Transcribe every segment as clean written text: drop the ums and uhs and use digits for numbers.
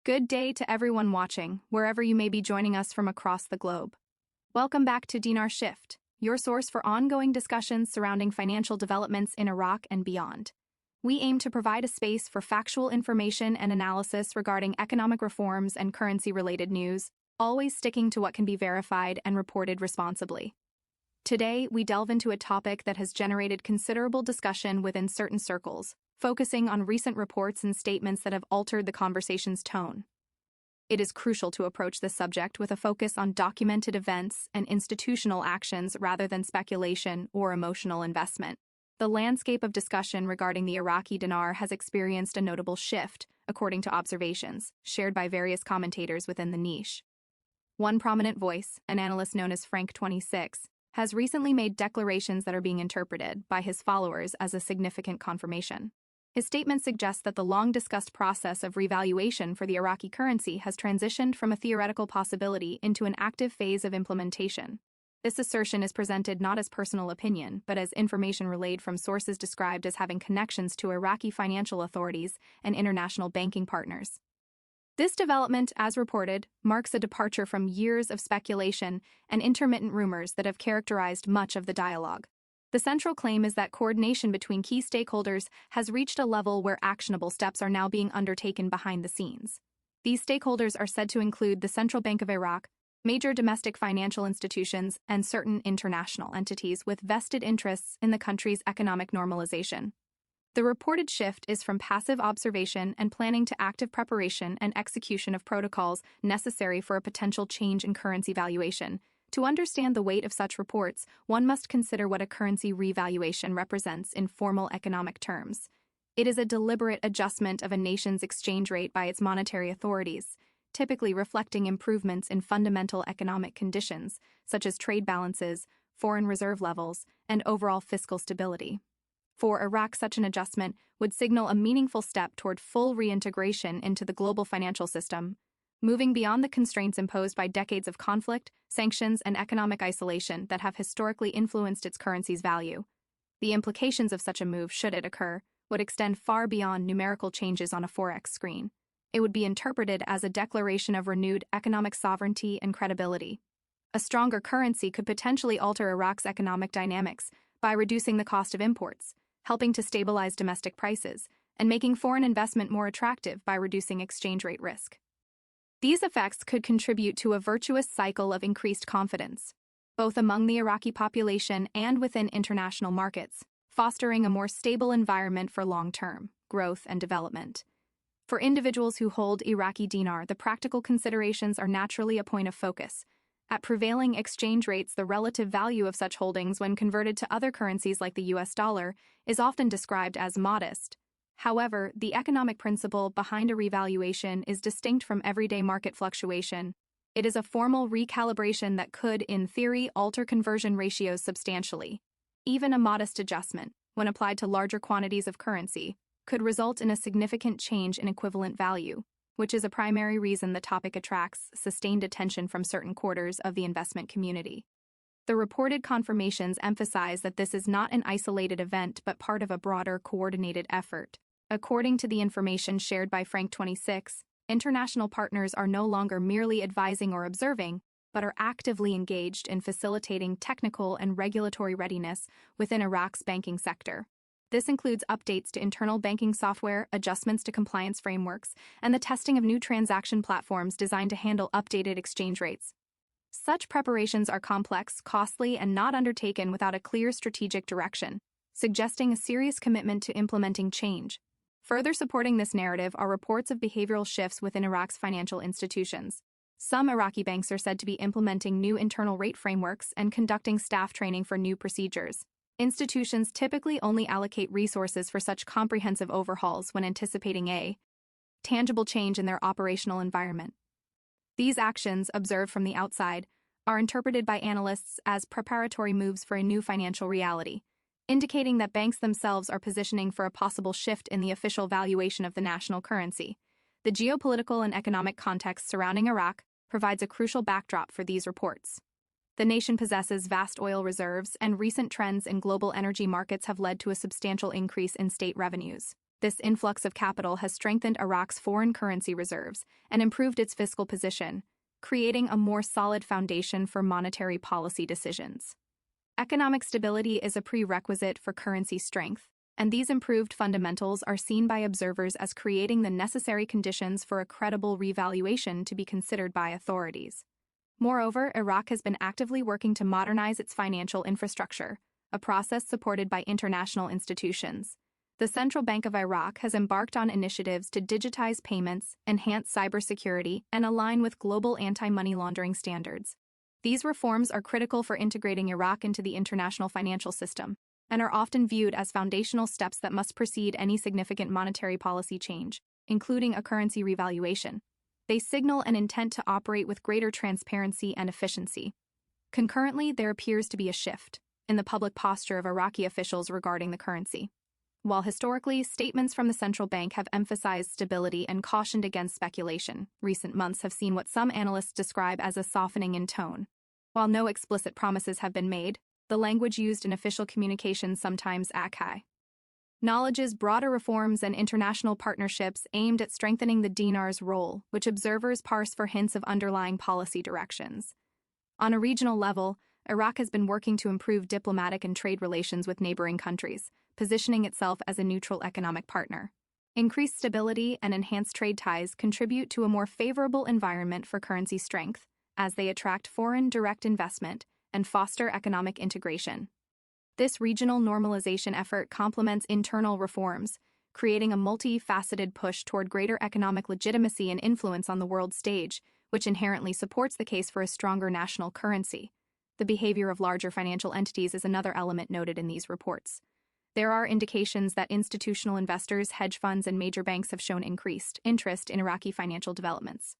Good day to everyone watching, wherever you may be joining us from across the globe. Welcome back to Dinar Shift, your source for ongoing discussions surrounding financial developments in Iraq and beyond. We aim to provide a space for factual information and analysis regarding economic reforms and currency-related news, always sticking to what can be verified and reported responsibly. Today, we delve into a topic that has generated considerable discussion within certain circles, focusing on recent reports and statements that have altered the conversation's tone. It is crucial to approach this subject with a focus on documented events and institutional actions rather than speculation or emotional investment. The landscape of discussion regarding the Iraqi dinar has experienced a notable shift, according to observations shared by various commentators within the niche. One prominent voice, an analyst known as Frank26, has recently made declarations that are being interpreted by his followers as a significant confirmation. His statement suggests that the long-discussed process of revaluation for the Iraqi currency has transitioned from a theoretical possibility into an active phase of implementation. This assertion is presented not as personal opinion, but as information relayed from sources described as having connections to Iraqi financial authorities and international banking partners. This development, as reported, marks a departure from years of speculation and intermittent rumors that have characterized much of the dialogue. The central claim is that coordination between key stakeholders has reached a level where actionable steps are now being undertaken behind the scenes. These stakeholders are said to include the Central Bank of Iraq, major domestic financial institutions, and certain international entities with vested interests in the country's economic normalization. The reported shift is from passive observation and planning to active preparation and execution of protocols necessary for a potential change in currency valuation. To understand the weight of such reports, one must consider what a currency revaluation represents in formal economic terms. It is a deliberate adjustment of a nation's exchange rate by its monetary authorities, typically reflecting improvements in fundamental economic conditions, such as trade balances, foreign reserve levels, and overall fiscal stability. For Iraq, such an adjustment would signal a meaningful step toward full reintegration into the global financial system, moving beyond the constraints imposed by decades of conflict, sanctions, and economic isolation that have historically influenced its currency's value. The implications of such a move, should it occur, would extend far beyond numerical changes on a Forex screen. It would be interpreted as a declaration of renewed economic sovereignty and credibility. A stronger currency could potentially alter Iraq's economic dynamics by reducing the cost of imports, helping to stabilize domestic prices, and making foreign investment more attractive by reducing exchange rate risk. These effects could contribute to a virtuous cycle of increased confidence, both among the Iraqi population and within international markets, fostering a more stable environment for long-term growth and development. For individuals who hold Iraqi dinar, the practical considerations are naturally a point of focus. At prevailing exchange rates, the relative value of such holdings when converted to other currencies like the US dollar is often described as modest. However, the economic principle behind a revaluation is distinct from everyday market fluctuation. It is a formal recalibration that could, in theory, alter conversion ratios substantially. Even a modest adjustment, when applied to larger quantities of currency, could result in a significant change in equivalent value, which is a primary reason the topic attracts sustained attention from certain quarters of the investment community. The reported confirmations emphasize that this is not an isolated event but part of a broader, coordinated effort. According to the information shared by Frank26, international partners are no longer merely advising or observing, but are actively engaged in facilitating technical and regulatory readiness within Iraq's banking sector. This includes updates to internal banking software, adjustments to compliance frameworks, and the testing of new transaction platforms designed to handle updated exchange rates. Such preparations are complex, costly, and not undertaken without a clear strategic direction, suggesting a serious commitment to implementing change. Further supporting this narrative are reports of behavioral shifts within Iraq's financial institutions. Some Iraqi banks are said to be implementing new internal rate frameworks and conducting staff training for new procedures. Institutions typically only allocate resources for such comprehensive overhauls when anticipating a tangible change in their operational environment. These actions, observed from the outside, are interpreted by analysts as preparatory moves for a new financial reality, indicating that banks themselves are positioning for a possible shift in the official valuation of the national currency. The geopolitical and economic context surrounding Iraq provides a crucial backdrop for these reports. The nation possesses vast oil reserves, and recent trends in global energy markets have led to a substantial increase in state revenues. This influx of capital has strengthened Iraq's foreign currency reserves and improved its fiscal position, creating a more solid foundation for monetary policy decisions. Economic stability is a prerequisite for currency strength, and these improved fundamentals are seen by observers as creating the necessary conditions for a credible revaluation to be considered by authorities. Moreover, Iraq has been actively working to modernize its financial infrastructure, a process supported by international institutions. The Central Bank of Iraq has embarked on initiatives to digitize payments, enhance cybersecurity, and align with global anti-money laundering standards. These reforms are critical for integrating Iraq into the international financial system and are often viewed as foundational steps that must precede any significant monetary policy change, including a currency revaluation. They signal an intent to operate with greater transparency and efficiency. Concurrently, there appears to be a shift in the public posture of Iraqi officials regarding the currency. While historically, statements from the central bank have emphasized stability and cautioned against speculation, recent months have seen what some analysts describe as a softening in tone. While no explicit promises have been made, the language used in official communications sometimes acknowledges broader reforms and international partnerships aimed at strengthening the dinar's role, which observers parse for hints of underlying policy directions. On a regional level, Iraq has been working to improve diplomatic and trade relations with neighboring countries, positioning itself as a neutral economic partner. Increased stability and enhanced trade ties contribute to a more favorable environment for currency strength, as they attract foreign direct investment and foster economic integration. This regional normalization effort complements internal reforms, creating a multifaceted push toward greater economic legitimacy and influence on the world stage, which inherently supports the case for a stronger national currency. The behavior of larger financial entities is another element noted in these reports. There are indications that institutional investors, hedge funds, and major banks have shown increased interest in Iraqi financial developments.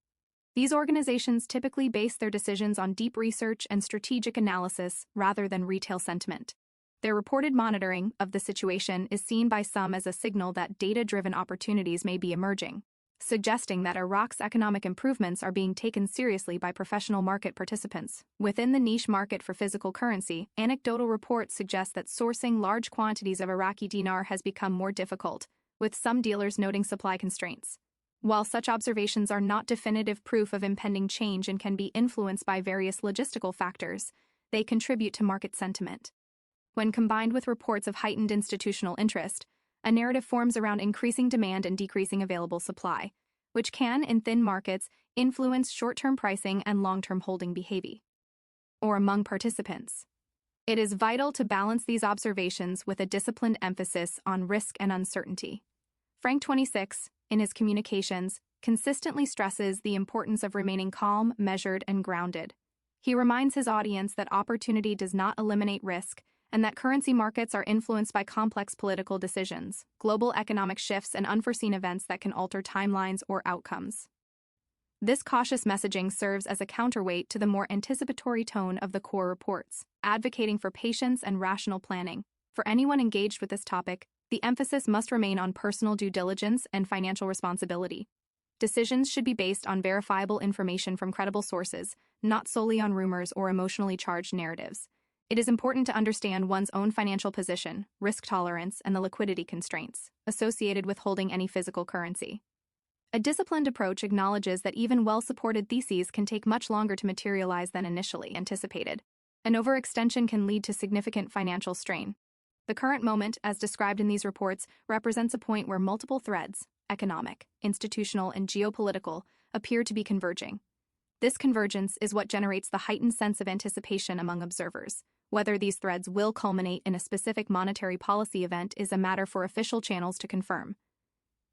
These organizations typically base their decisions on deep research and strategic analysis rather than retail sentiment. Their reported monitoring of the situation is seen by some as a signal that data-driven opportunities may be emerging, suggesting that Iraq's economic improvements are being taken seriously by professional market participants. Within the niche market for physical currency, anecdotal reports suggest that sourcing large quantities of Iraqi dinar has become more difficult, with some dealers noting supply constraints. While such observations are not definitive proof of impending change and can be influenced by various logistical factors, they contribute to market sentiment. When combined with reports of heightened institutional interest, a narrative forms around increasing demand and decreasing available supply, which can, in thin markets, influence short-term pricing and long-term holding behavior. Or among participants. It is vital to balance these observations with a disciplined emphasis on risk and uncertainty. Frank26, in his communications, consistently stresses the importance of remaining calm, measured, and grounded. He reminds his audience that opportunity does not eliminate risk, and that currency markets are influenced by complex political decisions, global economic shifts, and unforeseen events that can alter timelines or outcomes. This cautious messaging serves as a counterweight to the more anticipatory tone of the core reports, advocating for patience and rational planning. For anyone engaged with this topic, the emphasis must remain on personal due diligence and financial responsibility. Decisions should be based on verifiable information from credible sources, not solely on rumors or emotionally charged narratives. It is important to understand one's own financial position, risk tolerance, and the liquidity constraints associated with holding any physical currency. A disciplined approach acknowledges that even well-supported theses can take much longer to materialize than initially anticipated. An overextension can lead to significant financial strain. The current moment, as described in these reports, represents a point where multiple threads, economic, institutional, and geopolitical, appear to be converging. This convergence is what generates the heightened sense of anticipation among observers. Whether these threads will culminate in a specific monetary policy event is a matter for official channels to confirm.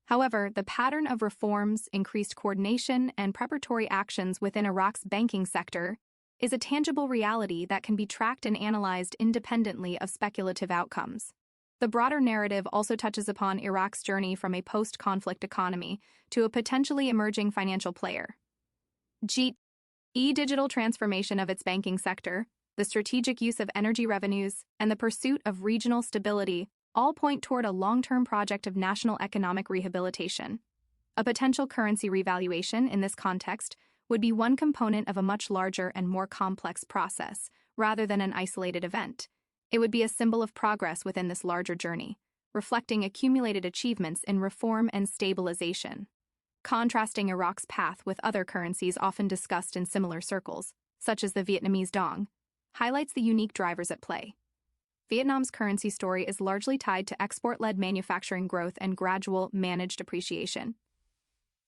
However, the pattern of reforms, increased coordination, and preparatory actions within Iraq's banking sector is a tangible reality that can be tracked and analyzed independently of speculative outcomes. The broader narrative also touches upon Iraq's journey from a post-conflict economy to a potentially emerging financial player. Digital transformation of its banking sector, the strategic use of energy revenues, and the pursuit of regional stability all point toward a long-term project of national economic rehabilitation. A potential currency revaluation in this context would be one component of a much larger and more complex process, rather than an isolated event. It would be a symbol of progress within this larger journey, reflecting accumulated achievements in reform and stabilization. Contrasting Iraq's path with other currencies often discussed in similar circles, such as the Vietnamese dong, highlights the unique drivers at play. Vietnam's currency story is largely tied to export-led manufacturing growth and gradual, managed appreciation.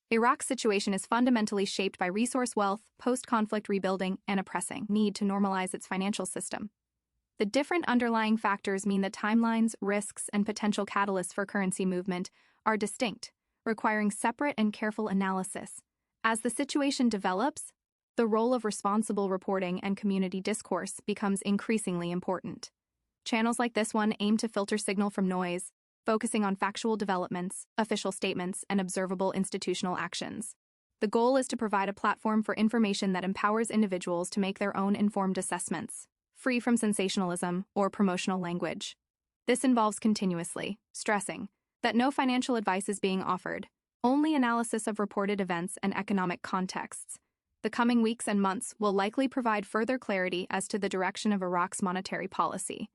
Iraq's situation is fundamentally shaped by resource wealth, post-conflict rebuilding, and a pressing need to normalize its financial system. The different underlying factors mean that timelines, risks, and potential catalysts for currency movement are distinct, requiring separate and careful analysis. As the situation develops, the role of responsible reporting and community discourse becomes increasingly important. Channels like this one aim to filter signal from noise, focusing on factual developments, official statements, and observable institutional actions. The goal is to provide a platform for information that empowers individuals to make their own informed assessments, free from sensationalism or promotional language. This involves continuously stressing that no financial advice is being offered, only analysis of reported events and economic contexts. The coming weeks and months will likely provide further clarity as to the direction of Iraq's monetary policy.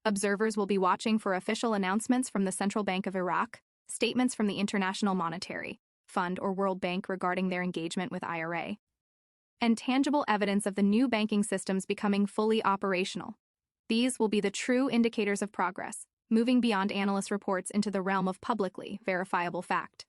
Observers will be watching for official announcements from the Central Bank of Iraq, statements from the International Monetary Fund or World Bank regarding their engagement with IRA, and tangible evidence of the new banking systems becoming fully operational. These will be the true indicators of progress, moving beyond analyst reports into the realm of publicly verifiable fact.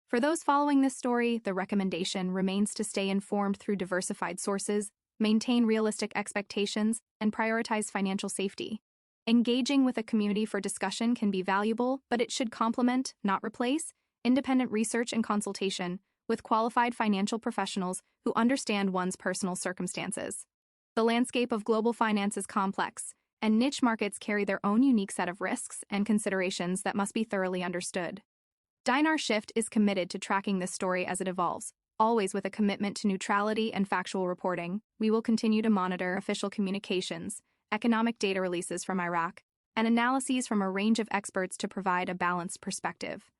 For those following this story, the recommendation remains to stay informed through diversified sources, maintain realistic expectations, and prioritize financial safety. Engaging with a community for discussion can be valuable, but it should complement, not replace, independent research and consultation with qualified financial professionals who understand one's personal circumstances. The landscape of global finance is complex, and niche markets carry their own unique set of risks and considerations that must be thoroughly understood. Dinar Shift is committed to tracking this story as it evolves, always with a commitment to neutrality and factual reporting. We will continue to monitor official communications, economic data releases from Iraq, and analyses from a range of experts to provide a balanced perspective.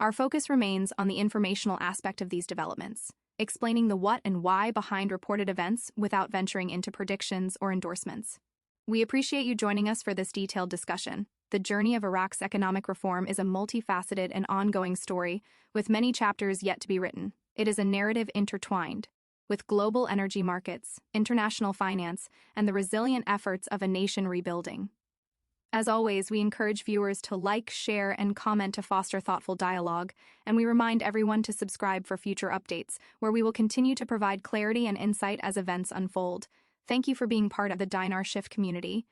Our focus remains on the informational aspect of these developments, explaining the what and why behind reported events without venturing into predictions or endorsements. We appreciate you joining us for this detailed discussion. The journey of Iraq's economic reform is a multifaceted and ongoing story, with many chapters yet to be written. It is a narrative intertwined with global energy markets, international finance, and the resilient efforts of a nation rebuilding. As always, we encourage viewers to like, share, and comment to foster thoughtful dialogue, and we remind everyone to subscribe for future updates, where we will continue to provide clarity and insight as events unfold. Thank you for being part of the Dinar Shift community.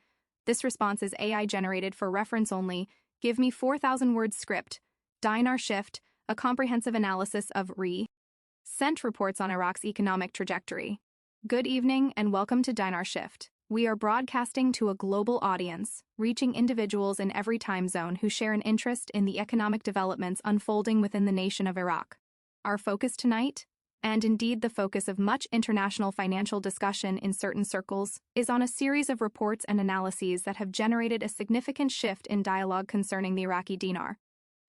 This response is AI generated for reference only. Give me 4,000-word script. Dinar Shift, a comprehensive analysis of recent reports on Iraq's economic trajectory. Good evening and welcome to Dinar Shift. We are broadcasting to a global audience, reaching individuals in every time zone who share an interest in the economic developments unfolding within the nation of Iraq. Our focus tonight, and indeed the focus of much international financial discussion in certain circles, is on a series of reports and analyses that have generated a significant shift in dialogue concerning the Iraqi dinar.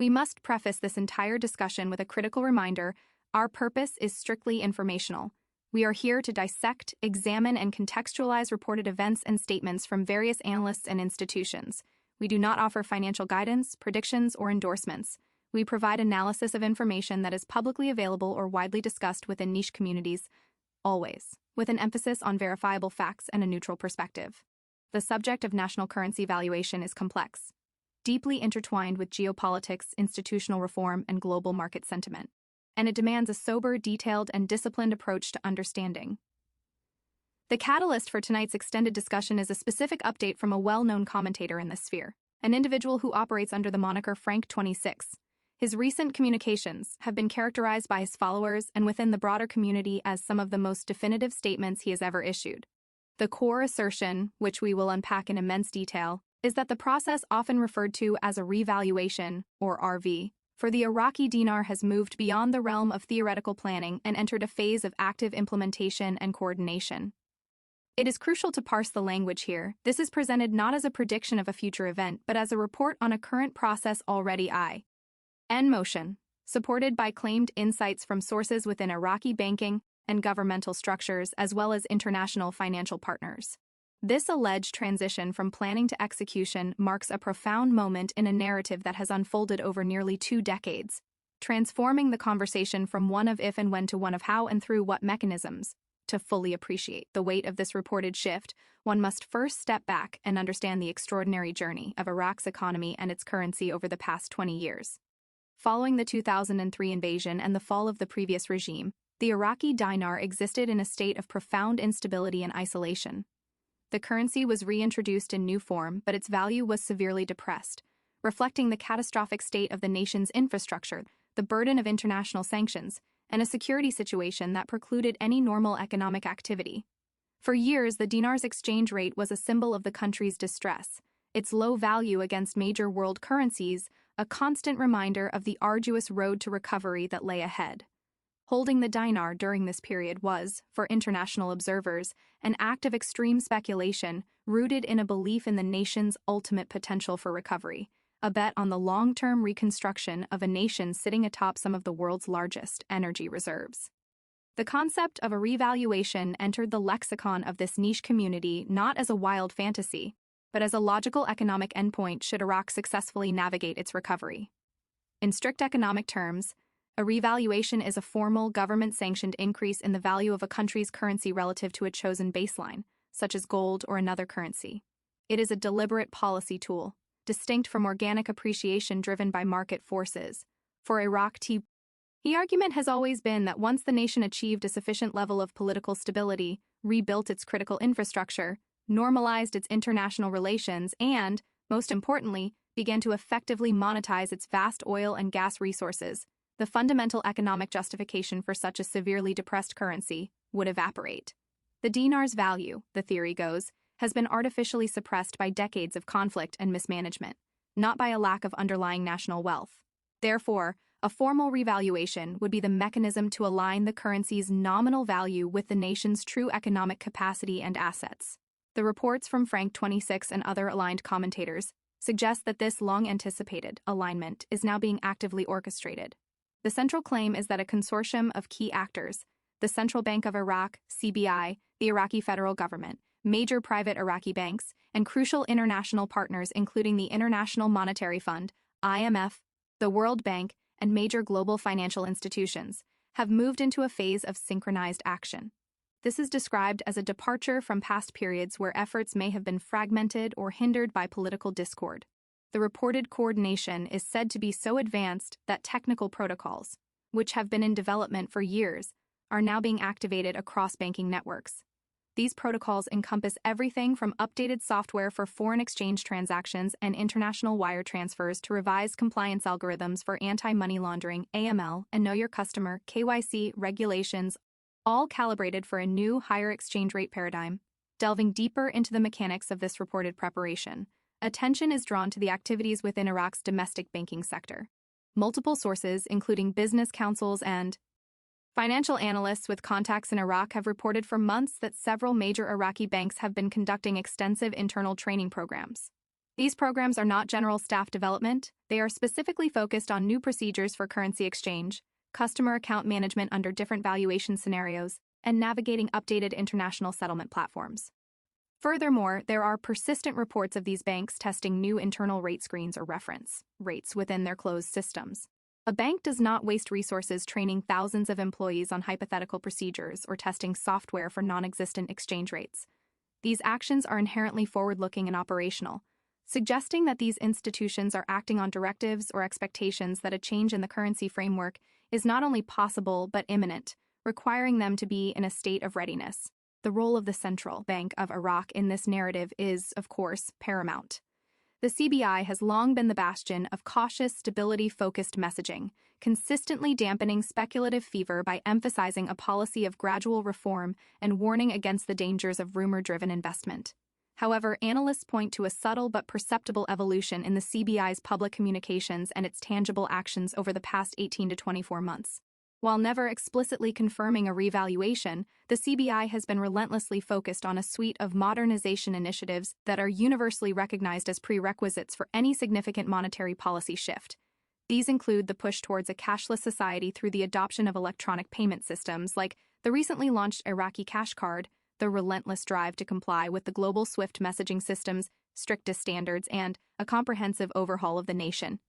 We must preface this entire discussion with a critical reminder: our purpose is strictly informational. We are here to dissect, examine, and contextualize reported events and statements from various analysts and institutions. We do not offer financial guidance, predictions, or endorsements. We provide analysis of information that is publicly available or widely discussed within niche communities, always with an emphasis on verifiable facts and a neutral perspective. The subject of national currency valuation is complex, deeply intertwined with geopolitics, institutional reform, and global market sentiment, and it demands a sober, detailed, and disciplined approach to understanding. The catalyst for tonight's extended discussion is a specific update from a well-known commentator in this sphere, an individual who operates under the moniker Frank26. His recent communications have been characterized by his followers and within the broader community as some of the most definitive statements he has ever issued. The core assertion, which we will unpack in immense detail, is that the process often referred to as a revaluation, or RV, for the Iraqi dinar has moved beyond the realm of theoretical planning and entered a phase of active implementation and coordination. It is crucial to parse the language here. This is presented not as a prediction of a future event, but as a report on a current process already in motion, supported by claimed insights from sources within Iraqi banking and governmental structures as well as international financial partners. This alleged transition from planning to execution marks a profound moment in a narrative that has unfolded over nearly 2 decades, transforming the conversation from one of if and when to one of how and through what mechanisms. To fully appreciate the weight of this reported shift, one must first step back and understand the extraordinary journey of Iraq's economy and its currency over the past 20 years. Following the 2003 invasion and the fall of the previous regime, the Iraqi dinar existed in a state of profound instability and isolation. The currency was reintroduced in new form, but its value was severely depressed, reflecting the catastrophic state of the nation's infrastructure, the burden of international sanctions, and a security situation that precluded any normal economic activity. For years, the dinar's exchange rate was a symbol of the country's distress, its low value against major world currencies, a constant reminder of the arduous road to recovery that lay ahead. Holding the dinar during this period was, for international observers, an act of extreme speculation rooted in a belief in the nation's ultimate potential for recovery, a bet on the long-term reconstruction of a nation sitting atop some of the world's largest energy reserves. The concept of a revaluation entered the lexicon of this niche community not as a wild fantasy, but as a logical economic endpoint should Iraq successfully navigate its recovery. In strict economic terms, a revaluation is a formal, government-sanctioned increase in the value of a country's currency relative to a chosen baseline, such as gold or another currency. It is a deliberate policy tool, distinct from organic appreciation driven by market forces. For Iraq, the argument has always been that once the nation achieved a sufficient level of political stability, rebuilt its critical infrastructure, normalized its international relations, and, most importantly, began to effectively monetize its vast oil and gas resources, the fundamental economic justification for such a severely depressed currency would evaporate. The dinar's value, the theory goes, has been artificially suppressed by decades of conflict and mismanagement, not by a lack of underlying national wealth. Therefore, a formal revaluation would be the mechanism to align the currency's nominal value with the nation's true economic capacity and assets. The reports from Frank26 and other aligned commentators suggest that this long-anticipated alignment is now being actively orchestrated. The central claim is that a consortium of key actors, the Central Bank of Iraq, CBI, the Iraqi federal government, major private Iraqi banks, and crucial international partners including the International Monetary Fund, IMF, the World Bank, and major global financial institutions, have moved into a phase of synchronized action. This is described as a departure from past periods where efforts may have been fragmented or hindered by political discord. The reported coordination is said to be so advanced that technical protocols, which have been in development for years, are now being activated across banking networks. These protocols encompass everything from updated software for foreign exchange transactions and international wire transfers to revised compliance algorithms for anti-money laundering, AML, and Know Your Customer, KYC, regulations, all calibrated for a new, higher exchange rate paradigm. Delving deeper into the mechanics of this reported preparation, attention is drawn to the activities within Iraq's domestic banking sector. Multiple sources, including business councils and financial analysts with contacts in Iraq, have reported for months that several major Iraqi banks have been conducting extensive internal training programs. These programs are not general staff development, they are specifically focused on new procedures for currency exchange, customer account management under different valuation scenarios, and navigating updated international settlement platforms. Furthermore, there are persistent reports of these banks testing new internal rate screens or reference rates within their closed systems. A bank does not waste resources training thousands of employees on hypothetical procedures or testing software for non-existent exchange rates. These actions are inherently forward-looking and operational, suggesting that these institutions are acting on directives or expectations that a change in the currency framework is not only possible but imminent, requiring them to be in a state of readiness. The role of the Central Bank of Iraq in this narrative is, of course, paramount. The CBI has long been the bastion of cautious, stability-focused messaging, consistently dampening speculative fever by emphasizing a policy of gradual reform and warning against the dangers of rumor-driven investment. However, analysts point to a subtle but perceptible evolution in the CBI's public communications and its tangible actions over the past 18 to 24 months. While never explicitly confirming a revaluation, the CBI has been relentlessly focused on a suite of modernization initiatives that are universally recognized as prerequisites for any significant monetary policy shift. These include the push towards a cashless society through the adoption of electronic payment systems like the recently launched Iraqi Cash Card, the relentless drive to comply with the global SWIFT messaging system's strictest standards, and a comprehensive overhaul of the nation.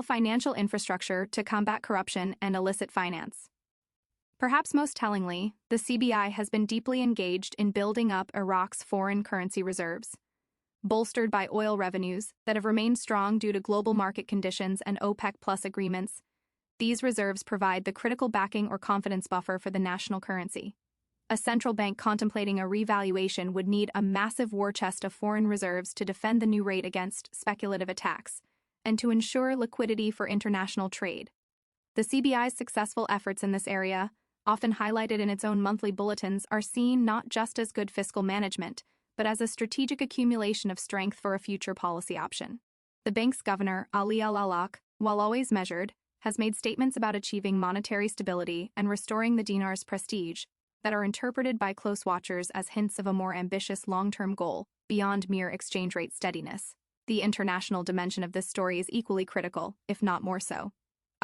Financial infrastructure to combat corruption and illicit finance. Perhaps most tellingly, the CBI has been deeply engaged in building up Iraq's foreign currency reserves. Bolstered by oil revenues that have remained strong due to global market conditions and OPEC Plus agreements, these reserves provide the critical backing or confidence buffer for the national currency. A central bank contemplating a revaluation would need a massive war chest of foreign reserves to defend the new rate against speculative attacks and to ensure liquidity for international trade. The CBI's successful efforts in this area, often highlighted in its own monthly bulletins, are seen not just as good fiscal management, but as a strategic accumulation of strength for a future policy option. The bank's governor, Ali Al-Alaq, while always measured, has made statements about achieving monetary stability and restoring the dinar's prestige that are interpreted by close watchers as hints of a more ambitious long-term goal beyond mere exchange rate steadiness. The international dimension of this story is equally critical, if not more so.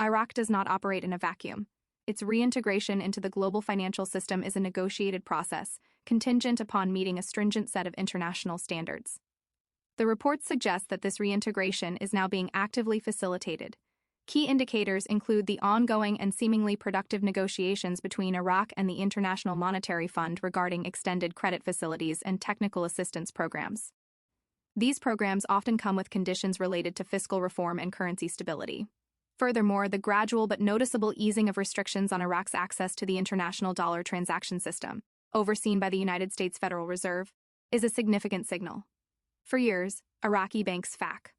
Iraq does not operate in a vacuum. Its reintegration into the global financial system is a negotiated process, contingent upon meeting a stringent set of international standards. The reports suggest that this reintegration is now being actively facilitated. Key indicators include the ongoing and seemingly productive negotiations between Iraq and the International Monetary Fund regarding extended credit facilities and technical assistance programs. These programs often come with conditions related to fiscal reform and currency stability. Furthermore, the gradual but noticeable easing of restrictions on Iraq's access to the international dollar transaction system, overseen by the United States Federal Reserve, is a significant signal. For years, Iraqi banks FAC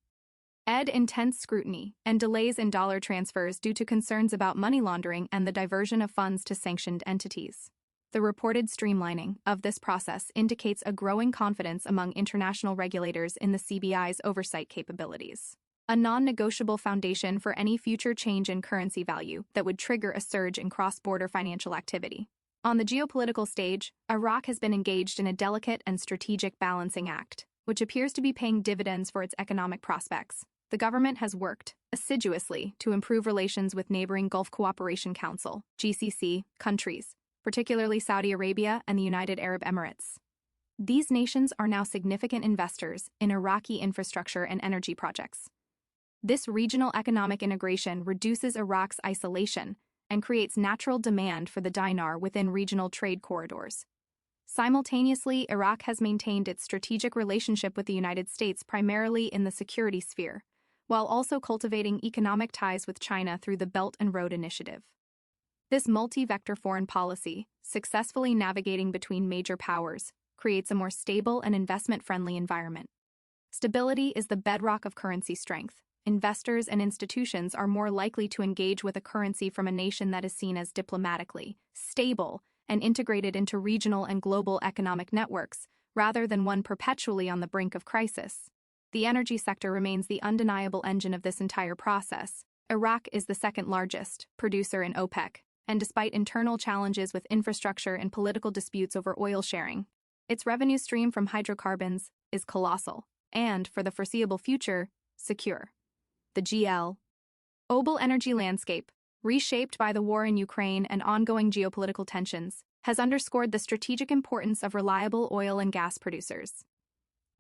intense scrutiny and delays in dollar transfers due to concerns about money laundering and the diversion of funds to sanctioned entities. The reported streamlining of this process indicates a growing confidence among international regulators in the CBI's oversight capabilities, a non-negotiable foundation for any future change in currency value that would trigger a surge in cross-border financial activity. On the geopolitical stage, Iraq has been engaged in a delicate and strategic balancing act, which appears to be paying dividends for its economic prospects. The government has worked assiduously to improve relations with neighboring Gulf Cooperation Council (GCC) countries, particularly Saudi Arabia and the United Arab Emirates. These nations are now significant investors in Iraqi infrastructure and energy projects. This regional economic integration reduces Iraq's isolation and creates natural demand for the dinar within regional trade corridors. Simultaneously, Iraq has maintained its strategic relationship with the United States primarily in the security sphere, while also cultivating economic ties with China through the Belt and Road Initiative. This multi-vector foreign policy, successfully navigating between major powers, creates a more stable and investment-friendly environment. Stability is the bedrock of currency strength. Investors and institutions are more likely to engage with a currency from a nation that is seen as diplomatically stable and integrated into regional and global economic networks, rather than one perpetually on the brink of crisis. The energy sector remains the undeniable engine of this entire process. Iraq is the second largest producer in OPEC, and despite internal challenges with infrastructure and political disputes over oil sharing, its revenue stream from hydrocarbons is colossal and, for the foreseeable future, secure. The global energy landscape, reshaped by the war in Ukraine and ongoing geopolitical tensions, has underscored the strategic importance of reliable oil and gas producers.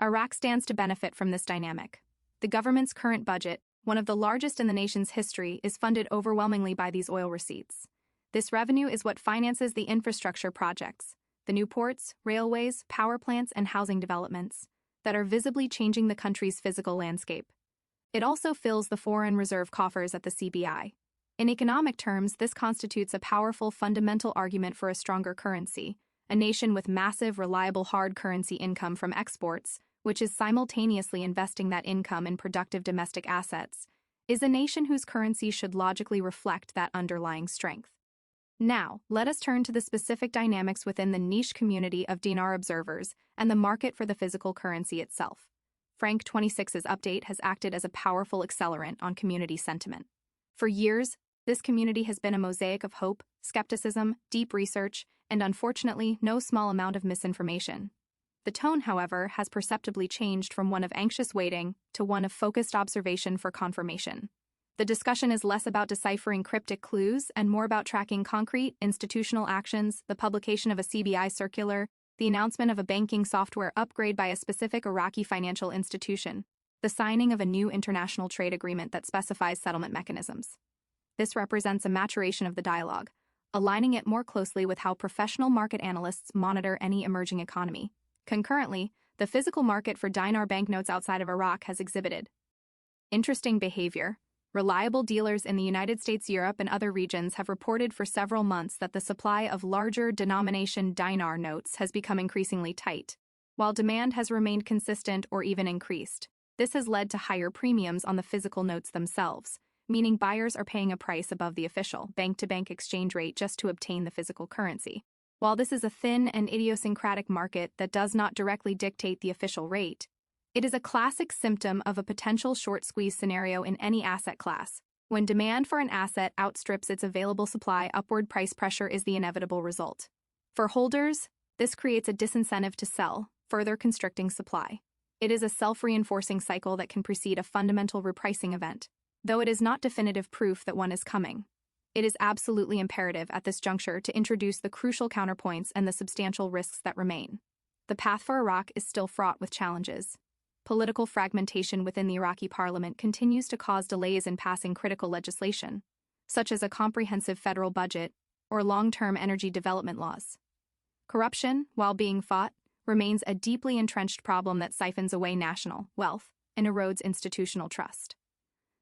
Iraq stands to benefit from this dynamic. The government's current budget, one of the largest in the nation's history, is funded overwhelmingly by these oil receipts. This revenue is what finances the infrastructure projects, the new ports, railways, power plants, and housing developments that are visibly changing the country's physical landscape. It also fills the foreign reserve coffers at the CBI. In economic terms, this constitutes a powerful fundamental argument for a stronger currency. A nation with massive, reliable hard currency income from exports, which is simultaneously investing that income in productive domestic assets, is a nation whose currency should logically reflect that underlying strength. Now, let us turn to the specific dynamics within the niche community of dinar observers and the market for the physical currency itself. Frank26's update has acted as a powerful accelerant on community sentiment. For years, this community has been a mosaic of hope, skepticism, deep research, and unfortunately, no small amount of misinformation. The tone, however, has perceptibly changed from one of anxious waiting to one of focused observation for confirmation. The discussion is less about deciphering cryptic clues and more about tracking concrete, institutional actions, the publication of a CBI circular, the announcement of a banking software upgrade by a specific Iraqi financial institution, the signing of a new international trade agreement that specifies settlement mechanisms. This represents a maturation of the dialogue, aligning it more closely with how professional market analysts monitor any emerging economy. Concurrently, the physical market for dinar banknotes outside of Iraq has exhibited interesting behavior. Reliable dealers in the United States, Europe, and other regions have reported for several months that the supply of larger denomination dinar notes has become increasingly tight, while demand has remained consistent or even increased. This has led to higher premiums on the physical notes themselves, meaning buyers are paying a price above the official bank-to-bank exchange rate just to obtain the physical currency. While this is a thin and idiosyncratic market that does not directly dictate the official rate, it is a classic symptom of a potential short squeeze scenario in any asset class. When demand for an asset outstrips its available supply, upward price pressure is the inevitable result. For holders, this creates a disincentive to sell, further constricting supply. It is a self-reinforcing cycle that can precede a fundamental repricing event, though it is not definitive proof that one is coming. It is absolutely imperative at this juncture to introduce the crucial counterpoints and the substantial risks that remain. The path for Iraq is still fraught with challenges. Political fragmentation within the Iraqi parliament continues to cause delays in passing critical legislation, such as a comprehensive federal budget or long-term energy development laws. Corruption, while being fought, remains a deeply entrenched problem that siphons away national wealth and erodes institutional trust.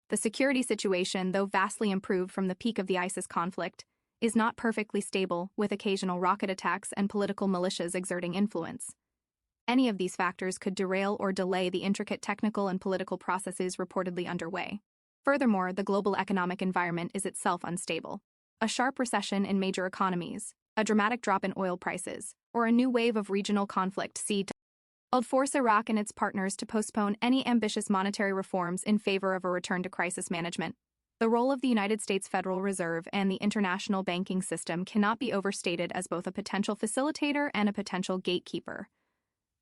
The security situation, though vastly improved from the peak of the ISIS conflict, is not perfectly stable, with occasional rocket attacks and political militias exerting influence. Any of these factors could derail or delay the intricate technical and political processes reportedly underway. Furthermore, the global economic environment is itself unstable. A sharp recession in major economies, a dramatic drop in oil prices, or a new wave of regional conflict could force Iraq and its partners to postpone any ambitious monetary reforms in favor of a return to crisis management. The role of the United States Federal Reserve and the international banking system cannot be overstated as both a potential facilitator and a potential gatekeeper.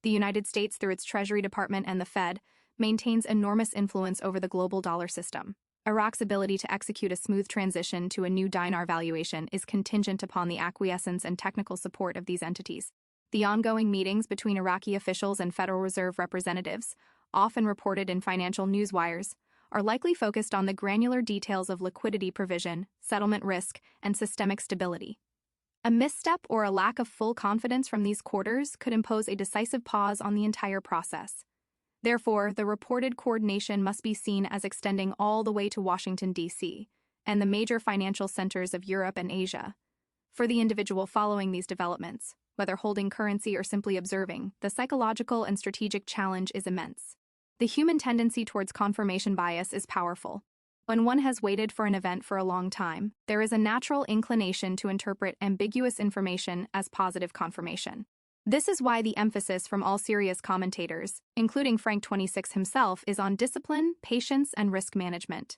The United States, through its Treasury Department and the Fed, maintains enormous influence over the global dollar system. Iraq's ability to execute a smooth transition to a new dinar valuation is contingent upon the acquiescence and technical support of these entities. The ongoing meetings between Iraqi officials and Federal Reserve representatives, often reported in financial newswires, are likely focused on the granular details of liquidity provision, settlement risk, and systemic stability. A misstep or a lack of full confidence from these quarters could impose a decisive pause on the entire process. Therefore, the reported coordination must be seen as extending all the way to Washington, D.C., and the major financial centers of Europe and Asia. For the individual following these developments, whether holding currency or simply observing, the psychological and strategic challenge is immense. The human tendency towards confirmation bias is powerful. When one has waited for an event for a long time, there is a natural inclination to interpret ambiguous information as positive confirmation. This is why the emphasis from all serious commentators, including Frank26 himself, is on discipline, patience, and risk management.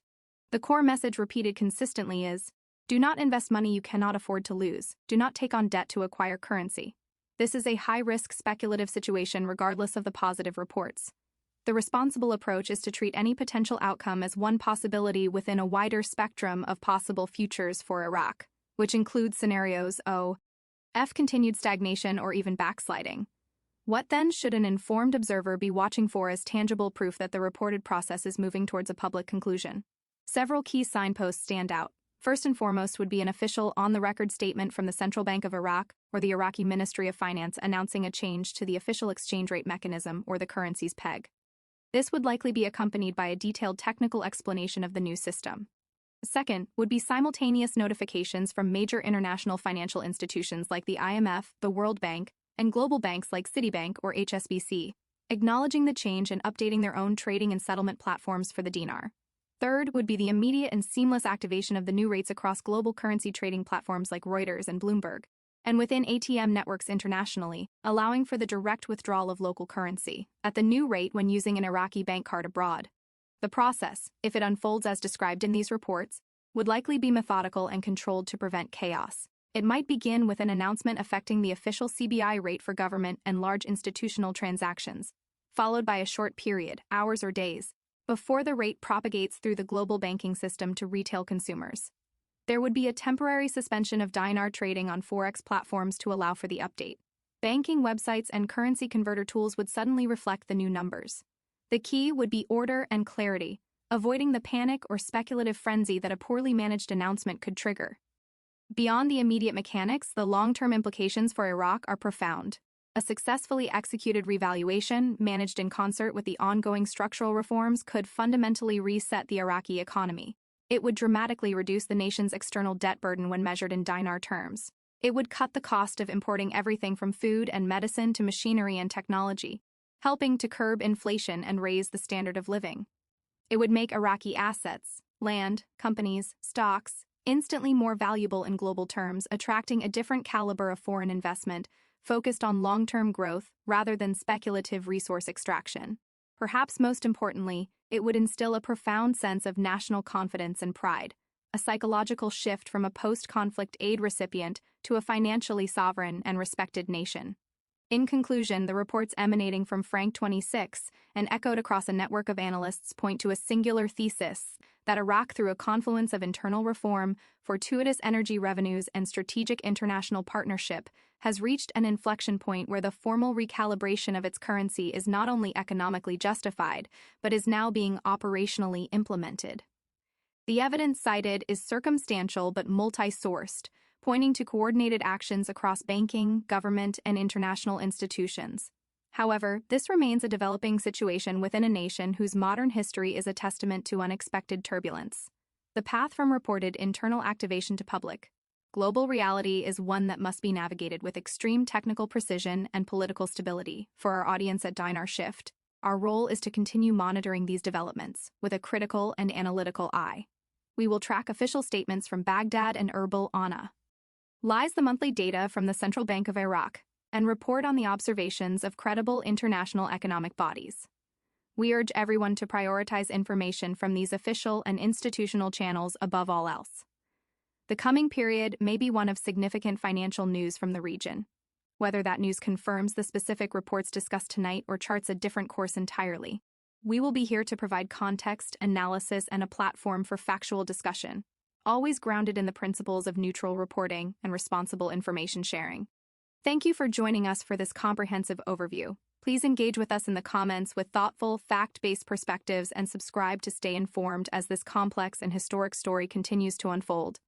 The core message repeated consistently is, do not invest money you cannot afford to lose. Do not take on debt to acquire currency. This is a high-risk speculative situation regardless of the positive reports. The responsible approach is to treat any potential outcome as one possibility within a wider spectrum of possible futures for Iraq, which includes scenarios F continued stagnation or even backsliding. What then should an informed observer be watching for as tangible proof that the reported process is moving towards a public conclusion? Several key signposts stand out. First and foremost would be an official on-the-record statement from the Central Bank of Iraq or the Iraqi Ministry of Finance announcing a change to the official exchange rate mechanism or the currency's peg. This would likely be accompanied by a detailed technical explanation of the new system. Second would be simultaneous notifications from major international financial institutions like the IMF, the World Bank, and global banks like Citibank or HSBC, acknowledging the change and updating their own trading and settlement platforms for the dinar. Third would be the immediate and seamless activation of the new rates across global currency trading platforms like Reuters and Bloomberg, and within ATM networks internationally, allowing for the direct withdrawal of local currency at the new rate when using an Iraqi bank card abroad. The process, if it unfolds as described in these reports, would likely be methodical and controlled to prevent chaos. It might begin with an announcement affecting the official CBI rate for government and large institutional transactions, followed by a short period, hours or days, before the rate propagates through the global banking system to retail consumers. There would be a temporary suspension of dinar trading on Forex platforms to allow for the update. Banking websites and currency converter tools would suddenly reflect the new numbers. The key would be order and clarity, avoiding the panic or speculative frenzy that a poorly managed announcement could trigger. Beyond the immediate mechanics, the long-term implications for Iraq are profound. A successfully executed revaluation, managed in concert with the ongoing structural reforms, could fundamentally reset the Iraqi economy. It would dramatically reduce the nation's external debt burden when measured in dinar terms. It would cut the cost of importing everything from food and medicine to machinery and technology, helping to curb inflation and raise the standard of living. It would make Iraqi assets, land, companies, stocks, instantly more valuable in global terms, attracting a different caliber of foreign investment focused on long-term growth rather than speculative resource extraction. Perhaps most importantly, it would instill a profound sense of national confidence and pride, a psychological shift from a post-conflict aid recipient to a financially sovereign and respected nation. In conclusion, the reports emanating from Frank26 and echoed across a network of analysts point to a singular thesis that Iraq, through a confluence of internal reform, fortuitous energy revenues, and strategic international partnership, has reached an inflection point where the formal recalibration of its currency is not only economically justified, but is now being operationally implemented. The evidence cited is circumstantial but multi-sourced, pointing to coordinated actions across banking, government, and international institutions. However, this remains a developing situation within a nation whose modern history is a testament to unexpected turbulence. The path from reported internal activation to public global reality is one that must be navigated with extreme technical precision and political stability. For our audience at Dinar Shift, our role is to continue monitoring these developments with a critical and analytical eye. We will track official statements from Baghdad and Erbil Ana. Lies the monthly data from the Central Bank of Iraq, and report on the observations of credible international economic bodies. We urge everyone to prioritize information from these official and institutional channels above all else. The coming period may be one of significant financial news from the region. Whether that news confirms the specific reports discussed tonight or charts a different course entirely, we will be here to provide context, analysis, and a platform for factual discussion, always grounded in the principles of neutral reporting and responsible information sharing. Thank you for joining us for this comprehensive overview. Please engage with us in the comments with thoughtful, fact-based perspectives and subscribe to stay informed as this complex and historic story continues to unfold.